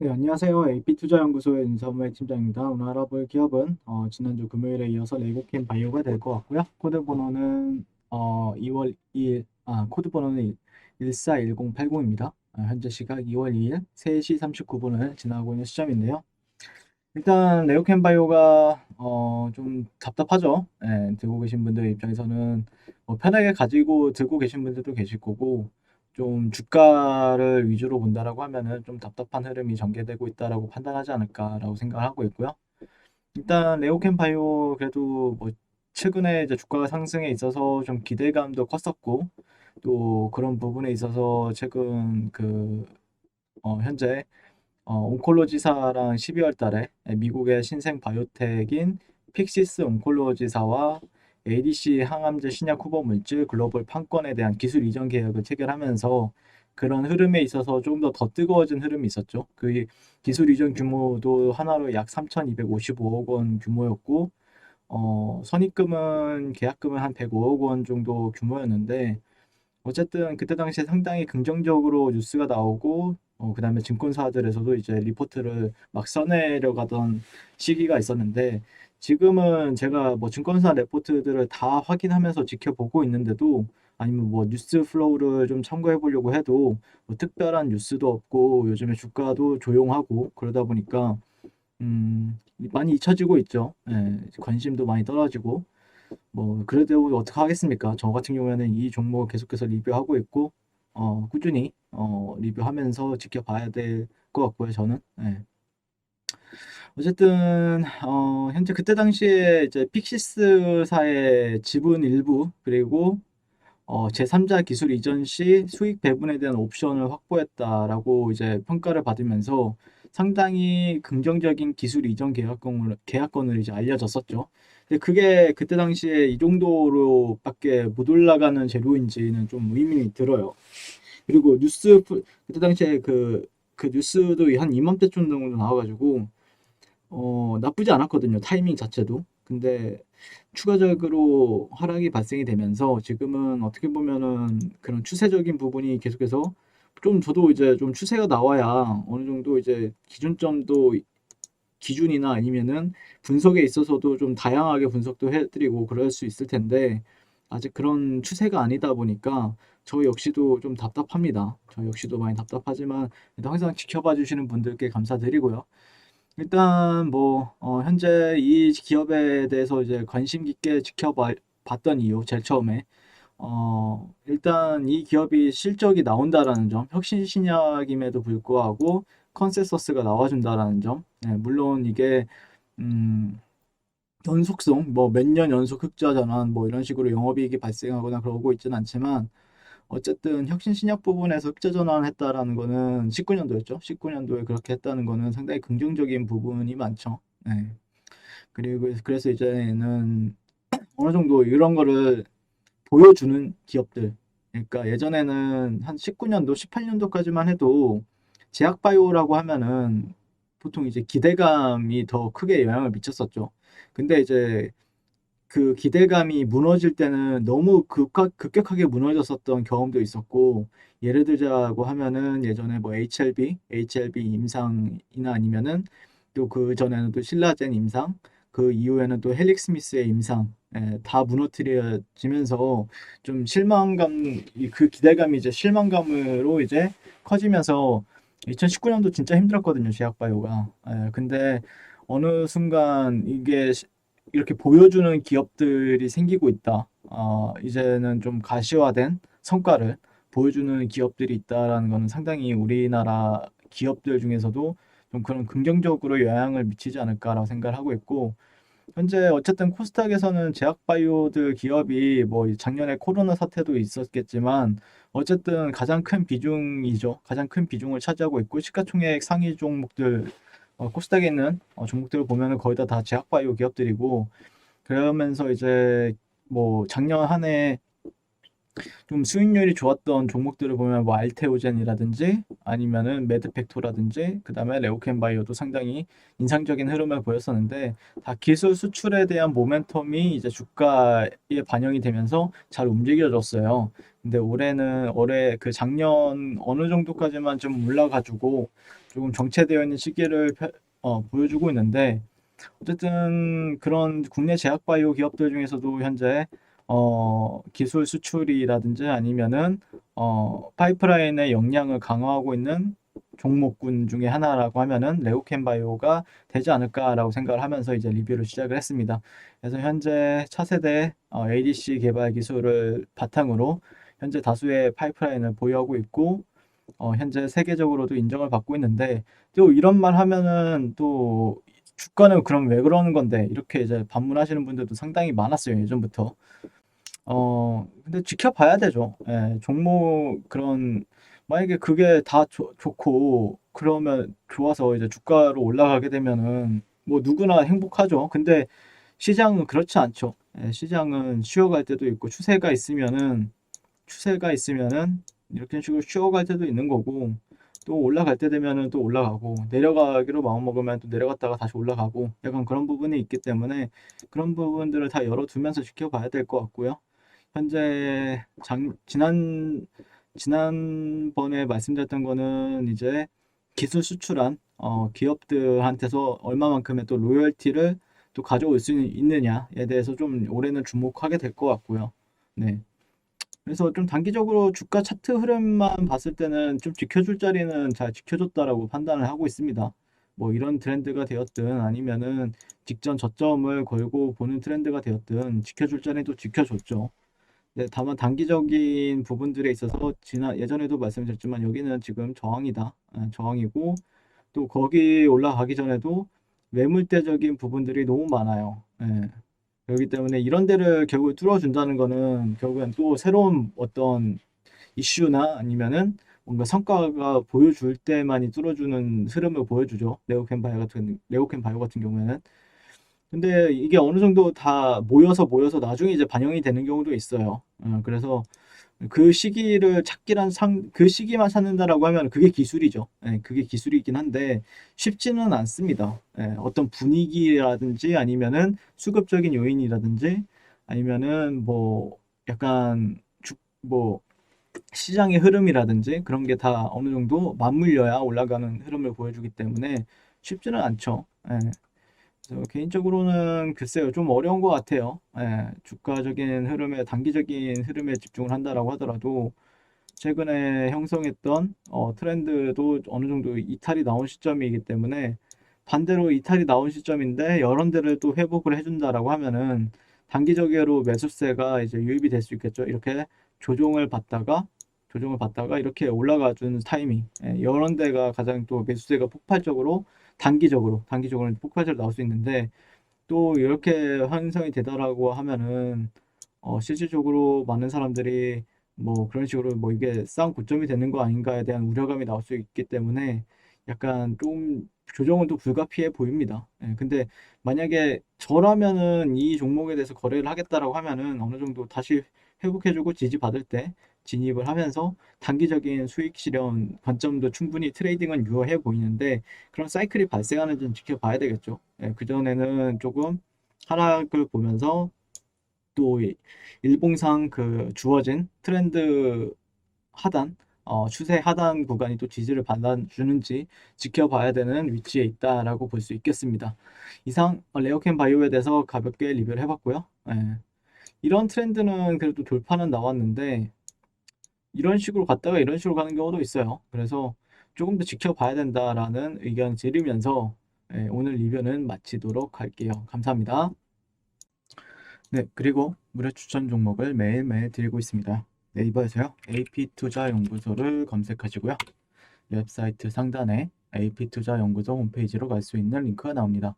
네, 안녕하세요. AP투자연구소의 윤선배 팀장입니다. 오늘 알아볼 기업은 지난주 금요일에 이어서 레고캠 바이오가 될 것 같고요. 코드 번호는 2월 2일, 코드 번호는 141080입니다. 현재 시각 2월 2일 3시 39분을 지나고 있는 시점인데요. 일단 레고캠 바이오가 좀 답답하죠. 예, 들고 계신 분들 입장에서는 편하게 가지고 들고 계신 분들도 계실 거고, 좀 주가를 위주로 본다라고 하면은 좀 답답한 흐름이 전개되고 있다라고 판단하지 않을까라고 생각을 하고 있고요. 일단 레오캠 바이오 그래도 뭐 최근에 이제 주가가 상승에 있어서 좀 기대감도 컸었고, 또 그런 부분에 있어서 최근 현재 온콜로지사랑 12월 달에 미국의 신생 바이오텍인 픽시스 온콜로지사와 ADC 항암제 신약 후보 물질 글로벌 판권에 대한 기술 이전 계약을 체결하면서 그런 흐름에 있어서 조금 더 뜨거워진 흐름이 있었죠. 그 기술 이전 규모도 하나로 약 3,255억 원 규모였고, 선입금은 계약금은 한 105억 원 정도 규모였는데, 어쨌든 그때 당시에 상당히 긍정적으로 뉴스가 나오고, 그다음에 증권사들에서도 이제 리포트를 막 써내려 가던 시기가 있었는데, 지금은 제가 뭐 증권사 레포트들을 다 확인하면서 지켜보고 있는데도, 아니면 뭐 뉴스 플로우를 좀 참고해 보려고 해도 뭐 특별한 뉴스도 없고, 요즘에 주가도 조용하고 그러다 보니까 많이 잊혀지고 있죠. 예, 관심도 많이 떨어지고. 뭐 그래도 어떻게 하겠습니까? 저 같은 경우에는 이 종목 계속해서 리뷰하고 있고, 꾸준히 리뷰하면서 지켜봐야 될 것 같고요. 저는. 예. 어쨌든 현재 그때 당시에 이제 픽시스사의 지분 일부, 그리고 제3자 기술 이전 시 수익 배분에 대한 옵션을 확보했다라고 이제 평가를 받으면서 상당히 긍정적인 기술 이전 계약건을 이제 알려졌었죠. 근데 그게 그때 당시에 이 정도로밖에 못 올라가는 재료인지는 좀 의문이 들어요. 그리고 그때 당시에 그 뉴스도 한 이맘때쯤 정도 나와가지고 나쁘지 않았거든요. 타이밍 자체도. 근데 추가적으로 하락이 발생이 되면서 지금은 어떻게 보면은 그런 추세적인 부분이 계속해서 좀, 저도 이제 좀 추세가 나와야 어느 정도 이제 기준이나 아니면은 분석에 있어서도 좀 다양하게 분석도 해드리고 그럴 수 있을 텐데, 아직 그런 추세가 아니다 보니까 저 역시도 좀 답답합니다. 저 역시도 많이 답답하지만 그래도 항상 지켜봐 주시는 분들께 감사드리고요. 일단 뭐 현재 이 기업에 대해서 이제 관심 깊게 봤던 이유, 제일 처음에 일단 이 기업이 실적이 나온다라는 점, 혁신신약임에도 불구하고 컨센서스가 나와준다라는 점. 네, 물론 이게 음, 연속성, 뭐 몇 년 연속 흑자 전환 뭐 이런 식으로 영업이익이 발생하거나 그러고 있지는 않지만, 어쨌든 혁신신약 부분에서 흑자 전환했다라는 거는 19년도였죠. 19년도에 그렇게 했다는 거는 상당히 긍정적인 부분이 많죠. 네. 그리고 그래서 이제는 어느 정도 이런 거를 보여주는 기업들. 그러니까 예전에는 한 19년도, 18년도까지만 해도 제약바이오라고 하면은 보통 이제 기대감이 더 크게 영향을 미쳤었죠. 근데 이제 그 기대감이 무너질 때는 너무 급격하게 무너졌었던 경험도 있었고, 예를 들자고 하면은 예전에 뭐 HLB 임상이나 아니면은 또 그 전에는 또 신라젠 임상, 그 이후에는 또 헬릭 스미스의 임상, 다 무너뜨려지면서 좀 그 기대감이 이제 실망감으로 이제 커지면서 2019년도 진짜 힘들었거든요, 제약바이오가. 근데 어느 순간 이게 이렇게 보여주는 기업들이 생기고 있다. 이제는 좀 가시화된 성과를 보여주는 기업들이 있다라는 것은 상당히 우리나라 기업들 중에서도 좀 그런 긍정적으로 영향을 미치지 않을까라고 생각을 하고 있고, 현재 어쨌든 코스닥에서는 제약바이오들 기업이 뭐 작년에 코로나 사태도 있었겠지만, 어쨌든 가장 큰 비중이죠. 가장 큰 비중을 차지하고 있고, 시가총액 상위 종목들, 코스닥에 있는 종목들을 보면은 거의 다 제약바이오 기업들이고, 그러면서 이제 뭐 작년 한 해 좀 수익률이 좋았던 종목들을 보면 뭐 알테오젠이라든지 아니면은 매드팩토라든지 그다음에 레오켄바이오도 상당히 인상적인 흐름을 보였었는데 다 기술 수출에 대한 모멘텀이 이제 주가에 반영이 되면서 잘 움직여졌어요. 근데 올해 그 작년 어느 정도까지만 좀 올라가지고 조금 정체되어 있는 시기를 보여주고 있는데 어쨌든 그런 국내 제약바이오 기업들 중에서도 현재 기술 수출이라든지 아니면은 파이프라인의 역량을 강화하고 있는 종목군 중에 하나라고 하면은 레오켄바이오가 되지 않을까라고 생각을 하면서 이제 리뷰를 시작을 했습니다. 그래서 현재 차세대 ADC 개발 기술을 바탕으로 현재 다수의 파이프라인을 보유하고 있고 현재 세계적으로도 인정을 받고 있는데 또 이런 말 하면은 또 주가는 그럼 왜 그러는 건데 이렇게 이제 반문하시는 분들도 상당히 많았어요 예전부터. 근데 지켜봐야 되죠. 예, 종목 그런 만약에 그게 다 좋고 그러면 좋아서 이제 주가로 올라가게 되면은 뭐 누구나 행복하죠. 근데 시장은 그렇지 않죠. 예, 시장은 쉬어갈 때도 있고 추세가 있으면은 이렇게 식으로 쉬어갈 때도 있는 거고 또 올라갈 때 되면은 또 올라가고 내려가기로 마음먹으면 또 내려갔다가 다시 올라가고 약간 그런 부분이 있기 때문에 그런 부분들을 다 열어두면서 지켜봐야 될 것 같고요. 현재 지난번에 말씀드렸던 거는 이제 기술 수출한 기업들한테서 얼마만큼의 또 로열티를 또 가져올 수 있느냐에 대해서 좀 올해는 주목하게 될 것 같고요. 네. 그래서 좀 단기적으로 주가 차트 흐름만 봤을 때는 좀 지켜줄 자리는 잘 지켜줬다라고 판단을 하고 있습니다. 뭐 이런 트렌드가 되었든 아니면은 직전 저점을 걸고 보는 트렌드가 되었든 지켜줄 자리도 지켜줬죠. 네, 다만 단기적인 부분들에 있어서 예전에도 말씀드렸지만 여기는 지금 저항이다. 저항이고 또 거기 올라가기 전에도 매물대적인 부분들이 너무 많아요. 예. 그렇기 때문에 이런 데를 결국 뚫어준다는 거는 결국엔 또 새로운 어떤 이슈나 아니면은 뭔가 성과가 보여줄 때만이 뚫어주는 흐름을 보여주죠. 레오캔 바이오 같은 경우에는. 근데 이게 어느 정도 다 모여서 나중에 이제 반영이 되는 경우도 있어요. 그래서 그 시기만 찾는다라고 하면 그게 기술이죠. 예, 그게 기술이긴 한데 쉽지는 않습니다. 예, 어떤 분위기라든지 아니면은 수급적인 요인이라든지 아니면은 뭐 약간 뭐 시장의 흐름이라든지 그런 게 다 어느 정도 맞물려야 올라가는 흐름을 보여주기 때문에 쉽지는 않죠. 예. 그래서 개인적으로는 글쎄요, 좀 어려운 것 같아요. 예, 주가적인 흐름에, 단기적인 흐름에 집중을 한다라고 하더라도, 최근에 형성했던 트렌드도 어느 정도 이탈이 나온 시점이기 때문에, 반대로 이탈이 나온 시점인데, 여러 데를 또 회복을 해준다라고 하면은, 단기적으로 매수세가 이제 유입이 될 수 있겠죠. 이렇게 조정을 받다가, 이렇게 올라가 주는 타이밍. 예, 이런 데가 가장 또 매수세가 단기적으로 폭발적으로 나올 수 있는데 또 이렇게 환상이 되다라고 하면은 실질적으로 많은 사람들이 뭐 그런 식으로 뭐 이게 싸움 고점이 되는 거 아닌가에 대한 우려감이 나올 수 있기 때문에 약간 좀 조정은 또 불가피해 보입니다. 예, 근데 만약에 저라면은 이 종목에 대해서 거래를 하겠다라고 하면은 어느 정도 다시 회복해주고 지지받을 때 진입을 하면서 단기적인 수익 실현 관점도 충분히 트레이딩은 유효해 보이는데 그런 사이클이 발생하는지는 지켜봐야 되겠죠. 예, 그전에는 조금 하락을 보면서 또 일봉상 그 주어진 트렌드 하단, 추세 하단 구간이 또 지지를 받아주는지 지켜봐야 되는 위치에 있다라고 볼 수 있겠습니다. 이상 레어캠 바이오에 대해서 가볍게 리뷰를 해봤고요. 예, 이런 트렌드는 그래도 돌파는 나왔는데 이런 식으로 갔다가 이런 식으로 가는 경우도 있어요. 그래서 조금 더 지켜봐야 된다라는 의견 드리면서 오늘 리뷰는 마치도록 할게요. 감사합니다. 네, 그리고 무료 추천 종목을 매일매일 드리고 있습니다. 네이버에서요, AP투자연구소를 검색하시고요. 웹사이트 상단에 AP투자연구소 홈페이지로 갈 수 있는 링크가 나옵니다.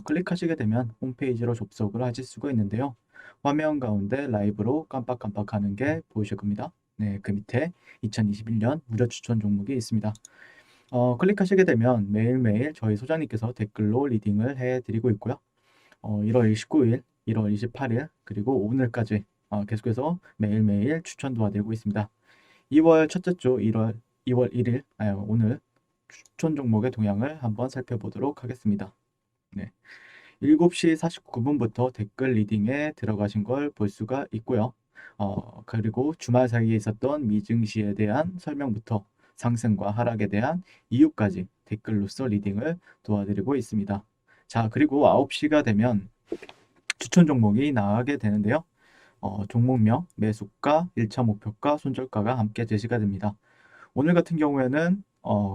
클릭하시게 되면 홈페이지로 접속을 하실 수가 있는데요. 화면 가운데 라이브로 깜빡깜빡하는 게 보이실 겁니다. 네, 그 밑에 2021년 무료 추천 종목이 있습니다. 클릭하시게 되면 매일매일 저희 소장님께서 댓글로 리딩을 해드리고 있고요. 1월 29일, 1월 28일, 그리고 오늘까지 계속해서 매일매일 추천 도와드리고 있습니다. 2월 첫째 주 2월 1일 오늘 추천 종목의 동향을 한번 살펴보도록 하겠습니다. 네. 7시 49분부터 댓글 리딩에 들어가신 걸 볼 수가 있고요. 그리고 주말 사이에 있었던 미증시에 대한 설명부터 상승과 하락에 대한 이유까지 댓글로서 리딩을 도와드리고 있습니다. 자, 그리고 9시가 되면 추천 종목이 나가게 되는데요. 종목명, 매수가, 1차 목표가, 손절가가 함께 제시가 됩니다. 오늘 같은 경우에는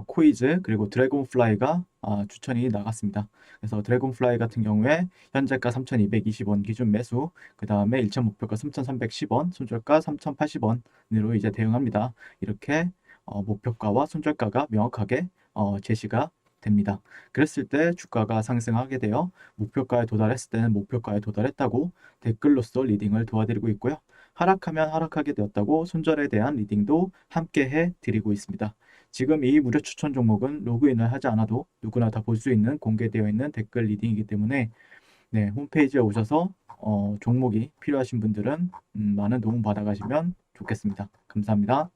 코이즈 그리고 드래곤플라이가 추천이 나갔습니다. 그래서 드래곤플라이 같은 경우에 현재가 3,220원 기준 매수, 그 다음에 1차 목표가 3,310원, 손절가 3,080원으로 이제 대응합니다. 이렇게 목표가와 손절가가 명확하게 제시가 됩니다. 그랬을 때 주가가 상승하게 되어 목표가에 도달했을 때는 목표가에 도달했다고 댓글로서 리딩을 도와드리고 있고요. 하락하면 하락하게 되었다고 손절에 대한 리딩도 함께 해드리고 있습니다. 지금 이 무료 추천 종목은 로그인을 하지 않아도 누구나 다 볼 수 있는 공개되어 있는 댓글 리딩이기 때문에 네, 홈페이지에 오셔서 종목이 필요하신 분들은 많은 도움 받아가시면 좋겠습니다. 감사합니다.